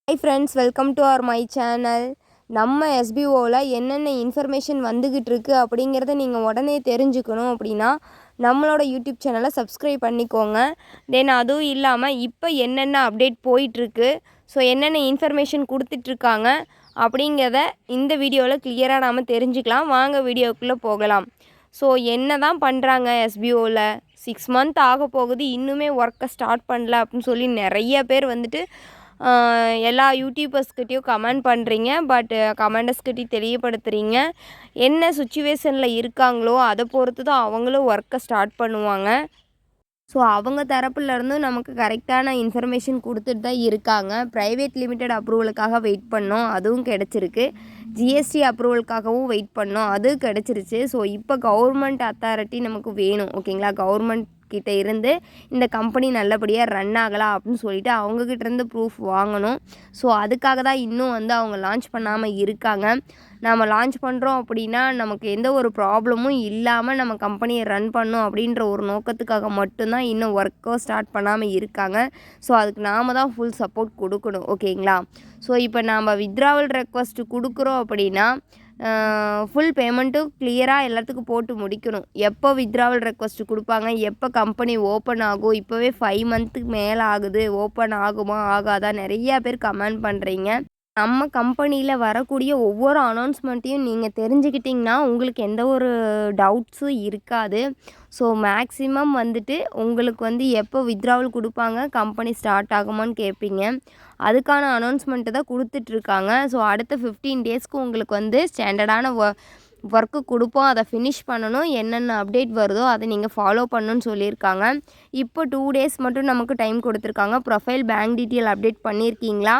Hi friends, welcome to our my channel. நம்ம எஸ்பிஓவில் என்னென்ன இன்ஃபர்மேஷன் வந்துக்கிட்டு இருக்குது அப்படிங்கிறத நீங்கள் உடனே தெரிஞ்சுக்கணும் அப்படின்னா நம்மளோட யூடியூப் சேனலை சப்ஸ்கிரைப் பண்ணிக்கோங்க. தென் அதுவும் இல்லாமல் இப்போ என்னென்ன அப்டேட் போயிட்டுருக்கு, ஸோ என்னென்ன இன்ஃபர்மேஷன் கொடுத்துட்ருக்காங்க அப்படிங்கிறத இந்த வீடியோவில் கிளியராக நாம் தெரிஞ்சுக்கலாம். வாங்க வீடியோக்குள்ளே போகலாம். ஸோ என்ன தான் பண்ணுறாங்க எஸ்பிஓவில், 6 மந்த் ஆக போகுது, இன்னுமே ஒர்க்கை ஸ்டார்ட் பண்ணல அப்படின்னு சொல்லி நிறைய பேர் வந்துட்டு எல்லா யூடியூபர்ஸ்கிட்டையும் கமெண்ட் பண்ணுறீங்க. பட் கமெண்டர்ஸ்கிட்டையும் தெரியப்படுத்துகிறீங்க. என்ன சுச்சுவேஷனில் இருக்காங்களோ அதை பொறுத்து தான் அவங்களும் ஒர்க்கை ஸ்டார்ட் பண்ணுவாங்க. ஸோ அவங்க தரப்புலேருந்து நமக்கு கரெக்டான இன்ஃபர்மேஷன் கொடுத்துட்டு தான் இருக்காங்க. ப்ரைவேட் லிமிடெட் அப்ரூவலுக்காக வெயிட் பண்ணோம், அதுவும் கிடச்சிருக்கு. ஜிஎஸ்டி அப்ரூவலுக்காகவும் வெயிட் பண்ணோம், அதுவும் கிடச்சிருச்சு. ஸோ இப்போ கவர்மெண்ட் அத்தாரிட்டி நமக்கு வேணும், ஓகேங்களா? கவர்மெண்ட் கிட்ட இருந்து இந்த கம்பெனி நல்லபடியாக ரன் ஆகலாம் அப்படின்னு சொல்லிட்டு அவங்கக்கிட்டேருந்து ப்ரூஃப் வாங்கணும். ஸோ அதுக்காக தான் இன்னும் அவங்க லான்ச் பண்ணாமல் இருக்காங்க. நம்ம லான்ச் பண்ணுறோம் அப்படின்னா நமக்கு எந்த ஒரு ப்ராப்ளமும் இல்லாமல் நம்ம கம்பெனியை ரன் பண்ணணும் அப்படின்ற ஒரு நோக்கத்துக்காக மட்டும்தான் இன்னும் ஒர்க்கோ ஸ்டார்ட் பண்ணாமல் இருக்காங்க. ஸோ அதுக்கு நாம் தான் ஃபுல் சப்போர்ட் கொடுக்கணும், ஓகேங்களா? ஸோ இப்போ நாம் வித்ட்ராவல் ரெக்வஸ்ட்டு கொடுக்குறோம் அப்படின்னா ஃபுல் பேமெண்ட்டும் கிளியராக எல்லாத்துக்கும் போட்டு முடிக்கணும். எப்போ வித்ட்ராவல் ரெக்வஸ்ட்டு கொடுப்பாங்க, எப்போ கம்பெனி ஓப்பன் ஆகும், இப்போவே 5 மந்த்துக்கு மேலே ஆகுது, ஓப்பன் ஆகுமா ஆகாதா நிறையா பேர் கமெண்ட் பண்ணுறீங்க. நம்ம கம்பெனியில் வரக்கூடிய ஒவ்வொரு அனௌன்ஸ்மெண்ட்டையும் நீங்கள் தெரிஞ்சுக்கிட்டிங்கன்னா உங்களுக்கு எந்த ஒரு டவுட்ஸும் இருக்காது. ஸோ மேக்ஸிமம் உங்களுக்கு எப்போ வித்ட்ராவல் கொடுப்பாங்க, கம்பெனி ஸ்டார்ட் ஆகுமான்னு கேட்பீங்க. அதுக்கான அனௌன்ஸ்மெண்ட்டு தான் கொடுத்துட்ருக்காங்க. ஸோ அடுத்த 15 டேஸ்க்கு உங்களுக்கு ஸ்டாண்டர்டான ஒர்க்கு கொடுப்போம், அதை ஃபினிஷ் பண்ணணும். என்னென்ன அப்டேட் வருதோ அதை நீங்கள் ஃபாலோ பண்ணணுன்னு சொல்லியிருக்காங்க. இப்போ 2 டேஸ் மட்டும் நமக்கு டைம் கொடுத்துருக்காங்க. ப்ரொஃபைல் பேங்க் டீட்டெயில் அப்டேட் பண்ணியிருக்கீங்களா,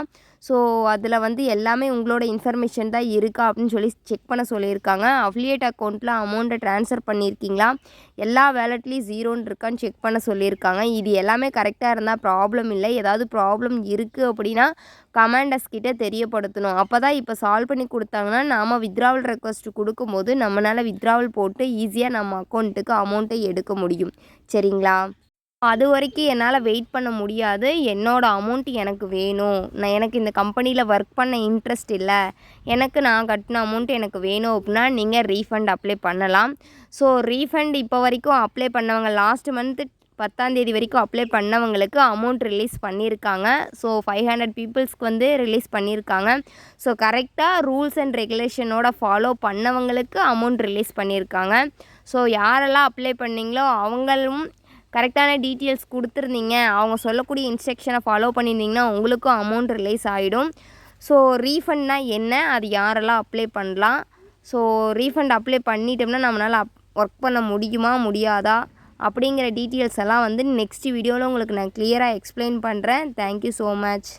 ஸோ அதில் எல்லாமே உங்களோட இன்ஃபர்மேஷன் தான் இருக்கா அப்படின்னு சொல்லி செக் பண்ண சொல்லியிருக்காங்க. அஃபிலியேட் அக்கௌண்ட்டில் அமௌண்ட்டை ட்ரான்ஸ்ஃபர் பண்ணியிருக்கீங்களா, எல்லா வேலட்லேயும் 0ன்னு இருக்கான்னு செக் பண்ண சொல்லியிருக்காங்க. இது எல்லாமே கரெக்டாக இருந்தால் ப்ராப்ளம் இல்லை. ஏதாவது ப்ராப்ளம் இருக்குது அப்படின்னா கமாண்டர்ஸ் கிட்டே தெரியப்படுத்தணும். அப்போ தான் இப்போ சால்வ் பண்ணி கொடுத்தாங்கன்னா நாம் வித்ட்ராவல் ரெக்வஸ்ட்டு கொடுக்கும்போது நம்மளால் வித்ட்ராவல் போட்டு ஈஸியாக நம்ம அக்கௌண்ட்டுக்கு அமௌண்ட்டை எடுக்க முடியும், சரிங்களா? அது வரைக்கும் என்னால் வெயிட் பண்ண முடியாது. என்னோடய அமௌண்ட் எனக்கு வேணும். எனக்கு இந்த கம்பெனியில் ஒர்க் பண்ண இன்ட்ரெஸ்ட் இல்லை, நான் கட்டின அமௌண்ட் எனக்கு வேணும் அப்படின்னா நீங்கள் ரீஃபண்ட் அப்ளை பண்ணலாம். ஸோ ரீஃபண்ட் இப்போ வரைக்கும் அப்ளை பண்ணவங்க லாஸ்ட் மந்த்து 10ஆம் தேதி வரைக்கும் அப்ளை பண்ணவங்களுக்கு அமௌண்ட் ரிலீஸ் பண்ணியிருக்காங்க. ஸோ 500 பீப்புள்ஸ்க்கு ரிலீஸ் பண்ணியிருக்காங்க. ஸோ கரெக்டாக ரூல்ஸ் அண்ட் ரெகுலேஷனோட ஃபாலோ பண்ணவங்களுக்கு அமௌண்ட் ரிலீஸ் பண்ணியிருக்காங்க. ஸோ யாரெல்லாம் அப்ளை பண்ணிங்களோ அவங்களும் கரெக்டான டீட்டெயில்ஸ் கொடுத்துருந்தீங்க, அவங்க சொல்லக்கூடிய இன்ஸ்ட்ரக்ஷனை ஃபாலோ பண்ணியிருந்தீங்கன்னா உங்களுக்கும் அமௌண்ட் ரிலீஸ் ஆகிடும். ஸோ ரீஃபண்ட்னா என்ன, அது யாரெல்லாம் அப்ளை பண்ணலாம், ஸோ ரீஃபண்ட் அப்ளை பண்ணிட்டோம்னா நம்மளால் ஒர்க் பண்ண முடியுமா முடியாதா அப்படிங்கிற டீட்டெயில்ஸ் எல்லாம் நெக்ஸ்ட் வீடியோவில் உங்களுக்கு நான் கிளியராக எக்ஸ்பிளைன் பண்ணுறேன். Thank you so much.